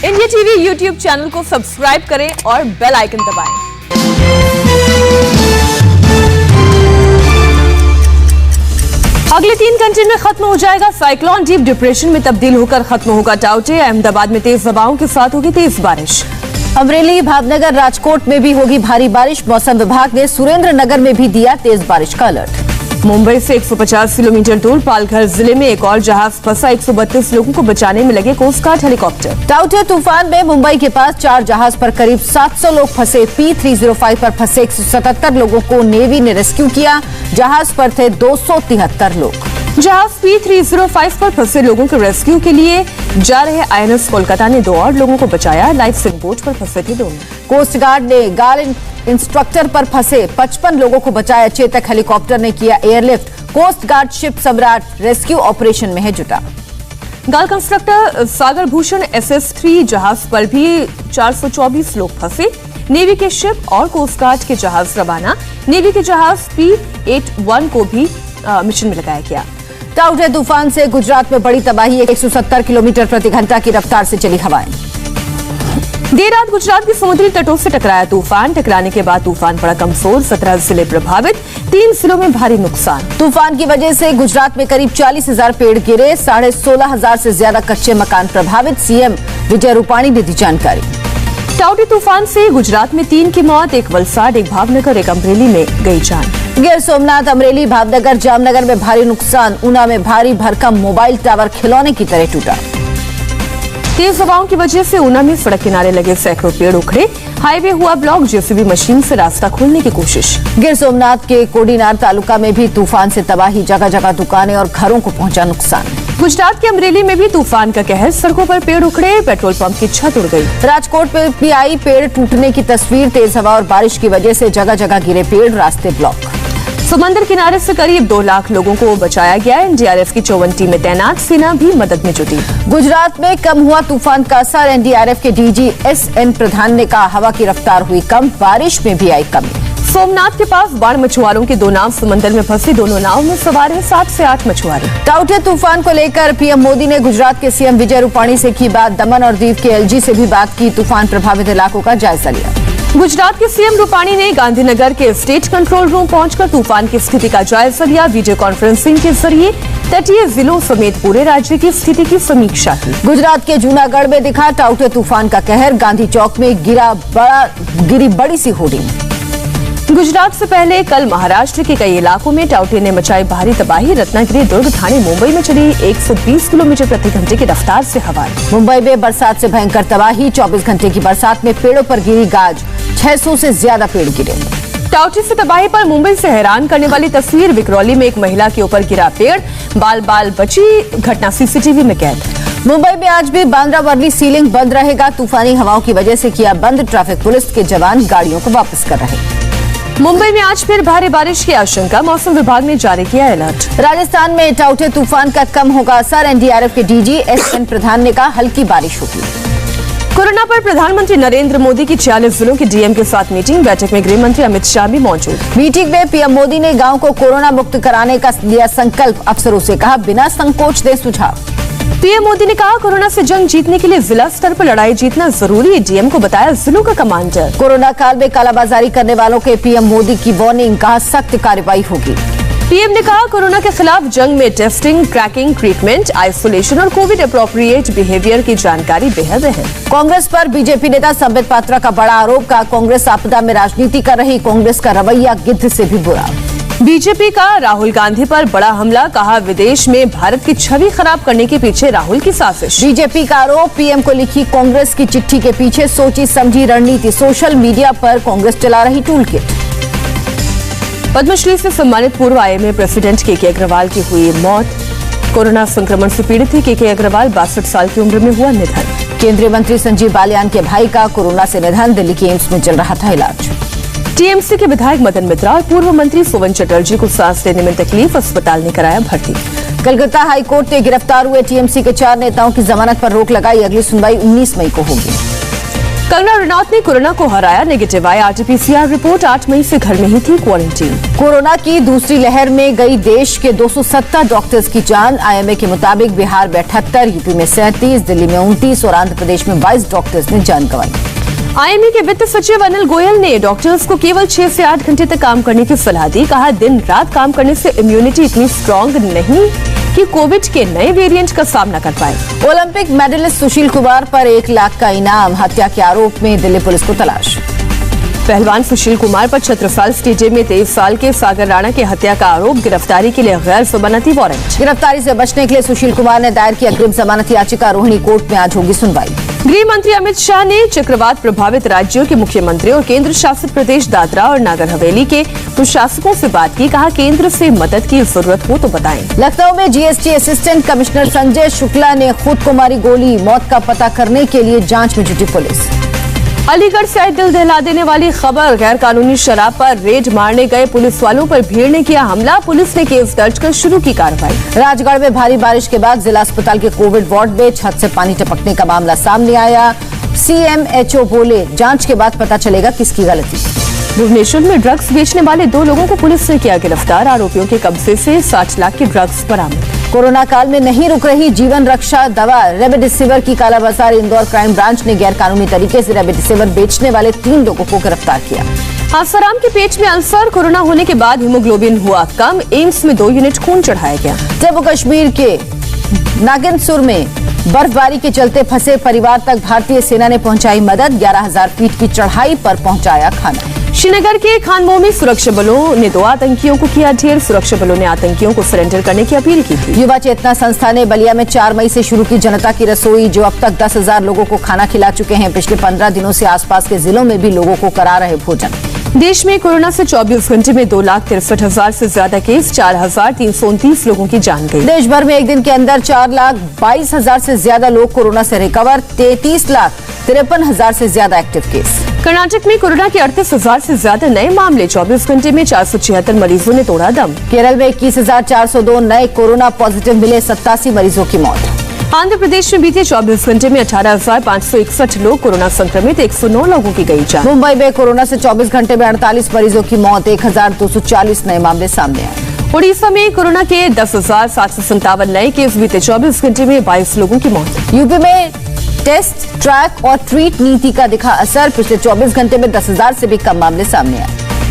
India TV YouTube channel को subscribe करें और बेल आइकन दबाएं। अगले 3 घंटे में खत्म हो जाएगा साइक्लोन, डीप डिप्रेशन में तब्दील होकर खत्म होगा टाउटे। अहमदाबाद में तेज हवाओं के साथ होगी तेज बारिश। अमरेली, भावनगर, राजकोट में भी होगी भारी बारिश। मौसम विभाग ने सुरेंद्रनगर में भी दिया तेज बारिश का अलर्ट। मुंबई से 150 किलोमीटर दूर पालघर जिले में एक और जहाज फंसा, 132 लोगों को बचाने में लगे कोस्ट गार्ड हेलीकॉप्टर। टाउटे तूफान में मुंबई के पास 4 जहाज पर करीब 700 लोग फंसे। P305 पर फंसे 177 लोगों को नेवी ने रेस्क्यू किया। जहाज पर थे 273 लोग। जहाज P305 पर फंसे लोगों के रेस्क्यू के लिए जा रहे INS कोलकाता ने 2 और लोगों को बचाया। लाइफ सेविंग बोट पर फंसे थे दोनों। कोस्ट गार्ड ने गार्ड इंस्ट्रक्टर पर फंसे 55 लोगों को बचाया। चेतक हेलीकॉप्टर ने किया एयरलिफ्ट। कोस्ट गार्ड शिप सम्राट रेस्क्यू ऑपरेशन में है जुटा। गार्ड कंस्ट्रक्टर सागर भूषण SS3 जहाज पर भी 424 लोग फंसे। नेवी के शिप और कोस्ट गार्ड के जहाज रवाना। नेवी के जहाज P81 को भी मिशन में लगाया गया। टाउटे तूफान से गुजरात में बड़ी तबाही। 170 किलोमीटर प्रति घंटा की रफ्तार से चली हवाएं। देर रात गुजरात के समुद्री तटों से टकराया तूफान। टकराने के बाद तूफान पड़ा कमजोर। 17 जिले प्रभावित, 3 जिलों में भारी नुकसान। तूफान की वजह से गुजरात में करीब 40,000 पेड़ गिरे। 16,500 से ज्यादा कच्चे मकान प्रभावित। सीएम विजय रूपाणी ने दी जानकारी। टाउटे तूफान से गुजरात में 3 की मौत, 1 वलसाड, 1 भावनगर, 1 अमरेली में गई जान। गिर सोमनाथ, अमरेली, भावनगर, जामनगर में भारी नुकसान। ऊना में भारी भरकम मोबाइल टावर खिलौने की तरह टूटा। तेज हवाओं की वजह से ऊना में सड़क किनारे लगे सैकड़ों पेड़ उखड़े। हाईवे हुआ ब्लॉक, जेसीबी मशीन से रास्ता खोलने की कोशिश। गिर सोमनाथ के कोडीनार तालुका में भी तूफान से तबाही। जगह जगह दुकानें और घरों को पहुंचा नुकसान। गुजरात के अमरेली में भी तूफान का कहर। सड़कों पर पेड़ उखड़े, पेट्रोल पंप की छत उड़ गई। राजकोट में भी आई पेड़ टूटने की तस्वीर। तेज हवा और बारिश की वजह से जगह जगह गिरे पेड़, रास्ते ब्लॉक। समंदर किनारे से करीब 2 लाख लोगों को बचाया गया। एनडीआरएफ की 54 टीमें तैनात, सेना भी मदद में जुटी। गुजरात में कम हुआ तूफान का असर। एनडीआरएफ के डीजी SN प्रधान ने कहा हवा की रफ्तार हुई कम, बारिश में भी आई कमी। सोमनाथ के पास बाढ़ मछुआरों की 2 नाव समंदर में फंसी। दोनों नाव में सवार हैं 7 से 8 मछुआरे। टाउटे तूफान को लेकर पीएम मोदी ने गुजरात के सीएम विजय रूपाणी से की बात। दमन और दीव के LG से भी बात की। तूफान प्रभावित इलाकों का जायजा लिया। गुजरात के सीएम रूपाणी ने गांधीनगर के स्टेट कंट्रोल रूम पहुंचकर तूफान की स्थिति का जायजा लिया। वीडियो कॉन्फ्रेंसिंग के जरिए तटीय जिलों समेत पूरे राज्य की स्थिति की समीक्षा की। गुजरात के जूनागढ़ में दिखा टाउटे तूफान का कहर। गांधी चौक में गिरी बड़ी सी होर्डिंग। गुजरात से पहले कल महाराष्ट्र के कई इलाकों में टाउटे ने मचाई भारी तबाही। रत्नागिरी, दुर्ग, ठाणे, मुंबई में चली 120 किलोमीटर प्रति घंटे की रफ्तार से हवाएं। मुंबई में बरसात से भयंकर तबाही। 24 घंटे की बरसात में पेड़ों पर गिरी गाज। 600 से ज्यादा पेड़ गिरे। टाउटे से तबाही पर मुंबई से हैरान करने वाली तस्वीर। विक्रोली में एक महिला के ऊपर गिरा पेड़, बाल बाल बची। घटना CCTV में कैद। मुंबई में आज भी बांद्रा वर्ली सीलिंग बंद रहेगा। तूफानी हवाओं की वजह से किया बंद। ट्रैफिक पुलिस के जवान गाड़ियों को वापस कर रहे। मुंबई में आज फिर भारी बारिश की आशंका। मौसम विभाग ने जारी किया अलर्ट। राजस्थान में टाउटे तूफान का कम होगा असर। एनडीआरएफ के डीजी SN प्रधान ने कहा हल्की बारिश होगी। कोरोना पर प्रधानमंत्री नरेंद्र मोदी की 46 जिलों की डीएम के साथ मीटिंग। बैठक में गृह मंत्री अमित शाह भी मौजूद। मीटिंग में पीएम मोदी ने गांव को कोरोना मुक्त कराने का लिया संकल्प। अफसरों से कहा बिना संकोच दें सुझाव। पीएम मोदी ने कहा कोरोना से जंग जीतने के लिए जिला स्तर पर लड़ाई जीतना जरूरी है। डीएम को बताया जिलों का कमांडर। कोरोना काल में कालाबाजारी करने वालों के पीएम मोदी की वार्निंग। कहा सख्त कार्रवाई होगी। पीएम ने कहा कोरोना के खिलाफ जंग में टेस्टिंग, ट्रैकिंग, ट्रीटमेंट, आइसोलेशन और कोविड अप्रोप्रिएट बिहेवियर की जानकारी बेहद है। कांग्रेस पर बीजेपी नेता संबित पात्रा का बड़ा आरोप। कहा कांग्रेस आपदा में राजनीति कर रही। कांग्रेस का रवैया गिद्ध से भी बुरा। बीजेपी का राहुल गांधी पर बड़ा हमला। कहा विदेश में भारत की छवि खराब करने के पीछे राहुल की साजिश। बीजेपी का आरोप। पीएम को लिखी कांग्रेस की चिट्ठी के पीछे सोची समझी रणनीति। सोशल मीडिया पर कांग्रेस चला रही टूल किट। पद्मश्री से सम्मानित पूर्व IMA प्रेसिडेंट KK अग्रवाल की हुई मौत। कोरोना संक्रमण से पीड़ित थी KK अग्रवाल। 62 साल की उम्र में हुआ निधन। केंद्रीय मंत्री संजीव बालियान के भाई का कोरोना से निधन। दिल्ली के एम्स में चल रहा था इलाज। TMC के विधायक मदन मित्रा और पूर्व मंत्री सोवन चटर्जी को सांस लेने में तकलीफ, अस्पताल ने कराया भर्ती। कलकत्ता हाईकोर्ट ने गिरफ्तार हुए TMC के 4 नेताओं की जमानत पर रोक लगाई। अगली सुनवाई 19 मई को होगी। कंगना रनौत ने कोरोना को हराया, नेगेटिव आई आरटीपीसीआर रिपोर्ट। 8 मई से घर में ही थी क्वारंटीन। कोरोना की दूसरी लहर में गई देश के 270 डॉक्टर्स की जान। आईएमए के मुताबिक बिहार में 78, यूपी में 37, दिल्ली में 29 और आंध्र प्रदेश में 22 डॉक्टर्स ने जान गंवाई। आईएमए के वित्त सचिव अनिल गोयल ने डॉक्टर्स को केवल 6 से 8 घंटे तक काम करने की सलाह दी। कहा, दिन रात काम करने से इम्यूनिटी इतनी स्ट्रांग नहीं कि कोविड के नए वेरिएंट का सामना कर पाए। ओलंपिक मेडलिस्ट सुशील कुमार पर 1 लाख का इनाम। हत्या के आरोप में दिल्ली पुलिस को तलाश। पहलवान सुशील कुमार पर छत्रसाल स्टेडियम में 23 साल के सागर राणा की हत्या का आरोप। गिरफ्तारी के लिए गैर जमानती वारंट। गिरफ्तारी से बचने के लिए सुशील कुमार ने दायर की अग्रिम जमानत याचिका। रोहिणी कोर्ट में आज होगी सुनवाई। गृह मंत्री अमित शाह ने चक्रवात प्रभावित राज्यों के मुख्यमंत्रियों और केंद्र शासित प्रदेश दादरा और नागर हवेली के प्रशासकों से बात की। कहा, केंद्र से मदद की जरूरत हो तो बताएं। लखनऊ में GST assistant commissioner Sanjay Shukla ने खुद को मारी गोली। मौत का पता करने के लिए जांच में जुटी पुलिस। अलीगढ़ से आई दिल दहला देने वाली खबर। गैर कानूनी शराब पर रेड मारने गए पुलिस वालों पर भीड़ ने किया हमला। पुलिस ने केस दर्ज कर शुरू की कार्रवाई। राजगढ़ में भारी बारिश के बाद जिला अस्पताल के कोविड वार्ड में छत से पानी टपकने का मामला सामने आया। सीएमएचओ बोले, जांच के बाद पता चलेगा किसकी गलती। भुवनेश्वर में ड्रग्स बेचने वाले 2 लोगों को पुलिस ने किया गिरफ्तार। आरोपियों के कब्जे से 60 लाख की ड्रग्स बरामद। कोरोना काल में नहीं रुक रही जीवन रक्षा दवा रेमडेसिविर की कालाबाजारी। इंदौर क्राइम ब्रांच ने गैर कानूनी तरीके से रेमडेसिविर बेचने वाले 3 लोगों को गिरफ्तार किया। आसाराम के पेट में अल्सर। कोरोना होने के बाद हीमोग्लोबिन हुआ कम। एम्स में 2 यूनिट खून चढ़ाया गया। जम्मू कश्मीर के नागिनसुर में बर्फबारी के चलते फंसे परिवार तक भारतीय सेना ने पहुंचाई मदद। 11,000 फीट की चढ़ाई पर पहुंचाया खाना। श्रीनगर के खानमो में सुरक्षा बलों ने 2 आतंकियों को किया ढेर। सुरक्षा बलों ने आतंकियों को सरेंडर करने की अपील की थी। युवा चेतना संस्था ने बलिया में 4 मई से शुरू की जनता की रसोई, जो अब तक 10,000 लोगों को खाना खिला चुके हैं। पिछले 15 दिनों से आसपास के जिलों में भी लोगों को करा रहे भोजन। देश में कोरोना से 24 घंटे में 2,63,000 से ज्यादा केस। 4,329 लोगों की जान गई। देश भर में एक दिन के अंदर 4,22,000 से ज्यादा लोग कोरोना से रिकवर। 33,53,000 से ज्यादा एक्टिव केस। कर्नाटक में कोरोना के 38,000 से ज्यादा नए मामले। 24 घंटे में 476 मरीजों ने तोड़ा दम। केरल में 21,402 नए कोरोना पॉजिटिव मिले। 87 मरीजों की मौत। आंध्र प्रदेश में बीते 24 घंटे में 18,561 लोग कोरोना संक्रमित। 109 लोगों की गई जान। मुंबई में कोरोना से 24 घंटे में 48 मरीजों की मौत। 1,240 नए मामले सामने आए। उड़ीसा में कोरोना के 10,757 नए केस। बीते 24 घंटे में 22 लोगों की मौत। यूपी में टेस्ट, ट्रैक और ट्रीट नीति का दिखा असर। पिछले 24 घंटे में 10,000 से भी कम मामले सामने आए।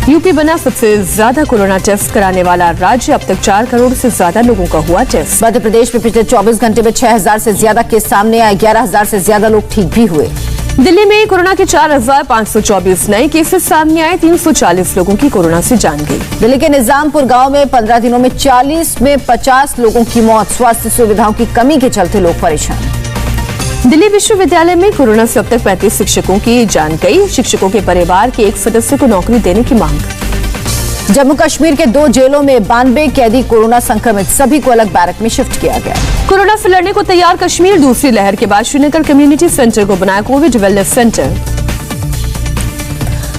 यूपी बना सबसे ज्यादा कोरोना टेस्ट कराने वाला राज्य। अब तक 4 करोड़ से ज्यादा लोगों का हुआ टेस्ट। मध्य प्रदेश में पिछले 24 घंटे में 6,000 से ज्यादा केस सामने आए। 11,000 से ज्यादा लोग ठीक भी हुए। दिल्ली में कोरोना के 4,524 नए केसेस सामने आए। 340 लोगों की कोरोना से जान गई। दिल्ली के निजामपुर गांव में 15 दिनों में 40 में 50 लोगों की मौत। स्वास्थ्य सुविधाओं की कमी के चलते लोग परेशान। दिल्ली विश्वविद्यालय में कोरोना से अब तक 35 शिक्षकों की जान गई। शिक्षकों के परिवार के एक सदस्य को नौकरी देने की मांग। जम्मू कश्मीर के 2 जेलों में 92 कैदी कोरोना संक्रमित। सभी को अलग बैरक में शिफ्ट किया गया। कोरोना से लड़ने को तैयार कश्मीर। दूसरी लहर के बाद श्रीनगर कम्युनिटी सेंटर को बनाया कोविड वेलनेस सेंटर।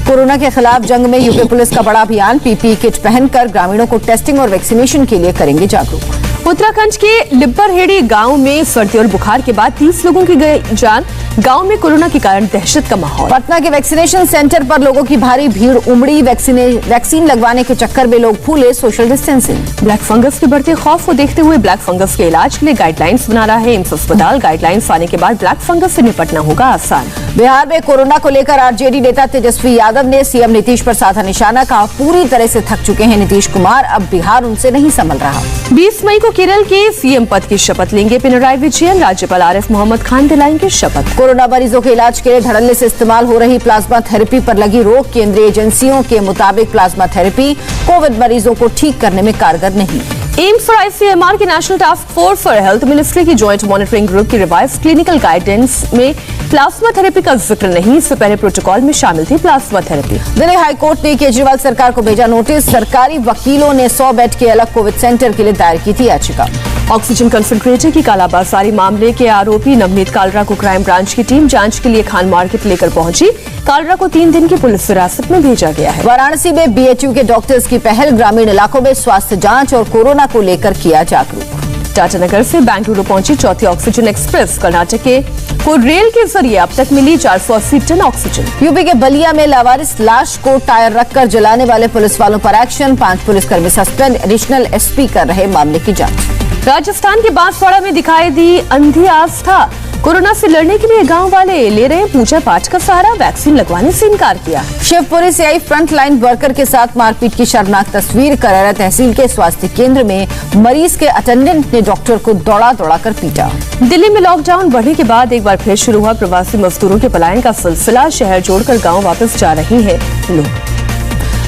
कोरोना के खिलाफ जंग में यूपी पुलिस का बड़ा अभियान। पीपीई किट पहनकर ग्रामीणों को टेस्टिंग और वैक्सीनेशन के लिए करेंगे जागरूक। उत्तराखंड के लिब्बरहेड़ी गांव में सर्दी और बुखार के बाद 30 लोगों की गई जान। गांव में कोरोना के कारण दहशत का माहौल। पटना के वैक्सीनेशन सेंटर पर लोगों की भारी भीड़ उमड़ी। वैक्सीन लगवाने के चक्कर में लोग भूले सोशल डिस्टेंसिंग। ब्लैक फंगस के बढ़ते खौफ को देखते हुए ब्लैक फंगस के इलाज के लिए गाइडलाइंस बना रहा है एम्स अस्पताल। गाइडलाइंस आने के बाद ब्लैक फंगस से निपटना होगा आसान। बिहार में कोरोना को लेकर आरजेडी नेता तेजस्वी यादव ने सीएम नीतीश पर साधा निशाना। कहा, पूरी तरह से थक चुके हैं नीतीश कुमार। अब बिहार उनसे नहीं संभल रहा। 20 मई को केरल के सीएम पद की शपथ लेंगे पिनराई विजयन। राज्यपाल आरिफ मोहम्मद खान दिलाएंगे शपथ। कोरोना मरीजों के इलाज के लिए धड़ल्ले से इस्तेमाल हो रही प्लाज्मा थेरेपी पर लगी रोक। केंद्रीय एजेंसियों के मुताबिक प्लाज्मा थेरेपी कोविड मरीजों को ठीक करने में कारगर नहीं। एम्स और आईसीएमआर की national task force for health ministry की ज्वाइंट मॉनिटरिंग ग्रुप की रिवाइज क्लिनिकल गाइडेंस में प्लाज्मा थेरेपी का जिक्र नहीं। इससे पहले प्रोटोकॉल में शामिल थी प्लाज्मा थेरेपी। दिल्ली हाईकोर्ट ने केजरीवाल सरकार को भेजा नोटिस। सरकारी वकीलों ने 100 बेड के अलग कोविड सेंटर के लिए दायर की थी याचिका। ऑक्सीजन कंसंट्रेटर की कालाबाजारी मामले के आरोपी नवनीत कालरा को क्राइम ब्रांच की टीम जांच के लिए खान मार्केट लेकर पहुंची। कालरा को 3 दिन की पुलिस हिरासत में भेजा गया है। वाराणसी में बीएचयू के डॉक्टर्स की पहल। ग्रामीण इलाकों में स्वास्थ्य जांच और कोरोना को लेकर किया जागरूक। टाटानगर से बेंगलुरु पहुंची चौथी ऑक्सीजन एक्सप्रेस। कर्नाटक के को रेल के जरिए अब तक मिली 480 टन ऑक्सीजन। यूपी के बलिया में लावारिस लाश को टायर रखकर जलाने वाले पुलिस वालों पर एक्शन, 5 पुलिसकर्मी सस्पेंड, एडिशनल एसपी कर रहे मामले की जांच। राजस्थान के बांसवाड़ा में दिखाई दी अंधी आस्था। कोरोना से लड़ने के लिए गांव वाले ले रहे पूजा पाठ का सहारा, वैक्सीन लगवाने से इनकार किया। शिवपुरी से आई फ्रंट लाइन वर्कर के साथ मारपीट की शर्मनाक तस्वीर। करारा तहसील के स्वास्थ्य केंद्र में मरीज के अटेंडेंट ने डॉक्टर को दौड़ा कर पीटा। दिल्ली में लॉकडाउन बढ़ने के बाद एक बार फिर शुरू हुआ प्रवासी मजदूरों के पलायन का सिलसिला। शहर छोड़कर गाँव वापस जा रहे हैं लोग।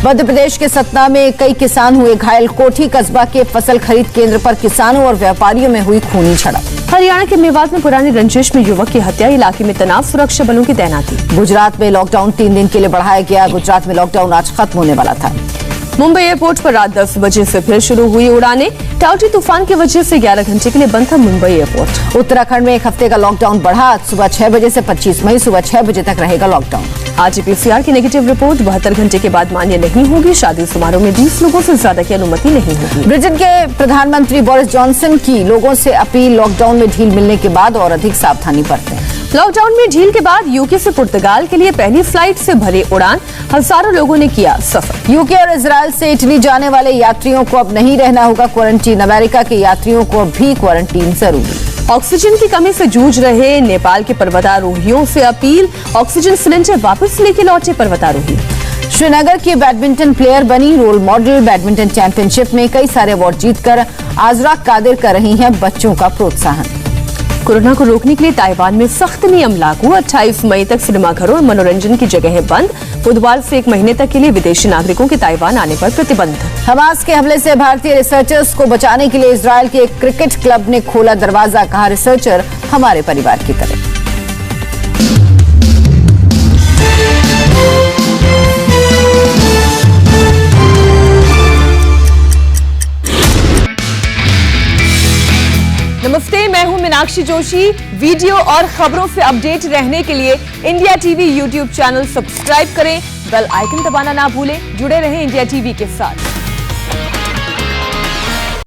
मध्य प्रदेश के सतना में कई किसान हुए घायल। कोठी कस्बा के फसल खरीद केंद्र पर किसानों और व्यापारियों में हुई खूनी झड़प। हरियाणा के मेवात में पुरानी रंजिश में युवक की हत्या, इलाके में तनाव, सुरक्षा बलों की तैनाती। गुजरात में लॉकडाउन 3 दिन के लिए बढ़ाया गया। गुजरात में लॉकडाउन आज खत्म होने वाला था। मुंबई एयरपोर्ट पर रात 10 बजे से फिर शुरू हुई उड़ानें। टाउटी तूफान की वजह से 11 घंटे के लिए बंद था मुंबई एयरपोर्ट। उत्तराखंड में एक हफ्ते का लॉकडाउन बढ़ा। आज सुबह 6 बजे से 25 मई सुबह 6 बजे तक रहेगा लॉकडाउन। आज पीसीआर की नेगेटिव रिपोर्ट 72 घंटे के बाद मान्य नहीं होगी। शादी समारोह में 20 लोगों से ज्यादा की अनुमति नहीं होगी। ब्रिटेन के प्रधानमंत्री बोरिस जॉनसन की लोगों से अपील, लॉकडाउन में ढील मिलने के बाद और अधिक सावधानी बरतें। लॉकडाउन में ढील के बाद यूके से पुर्तगाल के लिए पहली फ्लाइट से भरी उड़ान, हजारों लोगों ने किया सफर। यूके और इजराइल से इटली जाने वाले यात्रियों को अब नहीं रहना होगा क्वारंटीन। अमेरिका के यात्रियों को भी क्वारंटीन जरूरी। ऑक्सीजन की कमी से जूझ रहे नेपाल के पर्वतारोहियों से अपील, ऑक्सीजन सिलेंडर वापस लेके लौटे पर्वतारोही। श्रीनगर की बैडमिंटन प्लेयर बनी रोल मॉडल। बैडमिंटन चैंपियनशिप में कई सारे अवार्ड जीतकर आजरा कादिर कर रही हैं बच्चों का प्रोत्साहन। कोरोना को रोकने के लिए ताइवान में सख्त नियम लागू। 28 मई तक सिनेमाघरों और मनोरंजन की जगहें बंद। बुधवार से 1 महीने तक के लिए विदेशी नागरिकों के ताइवान आने पर प्रतिबंध। हमास के हमले से भारतीय रिसर्चर्स को बचाने के लिए इजरायल के एक क्रिकेट क्लब ने खोला दरवाजा। कहा, रिसर्चर हमारे परिवार की तरह। नमस्ते, मैं हूं मीनाक्षी जोशी। वीडियो और खबरों से अपडेट रहने के लिए India TV YouTube channel subscribe करें, बेल आइकन दबाना ना भूलें। जुड़े रहें इंडिया टीवी के साथ।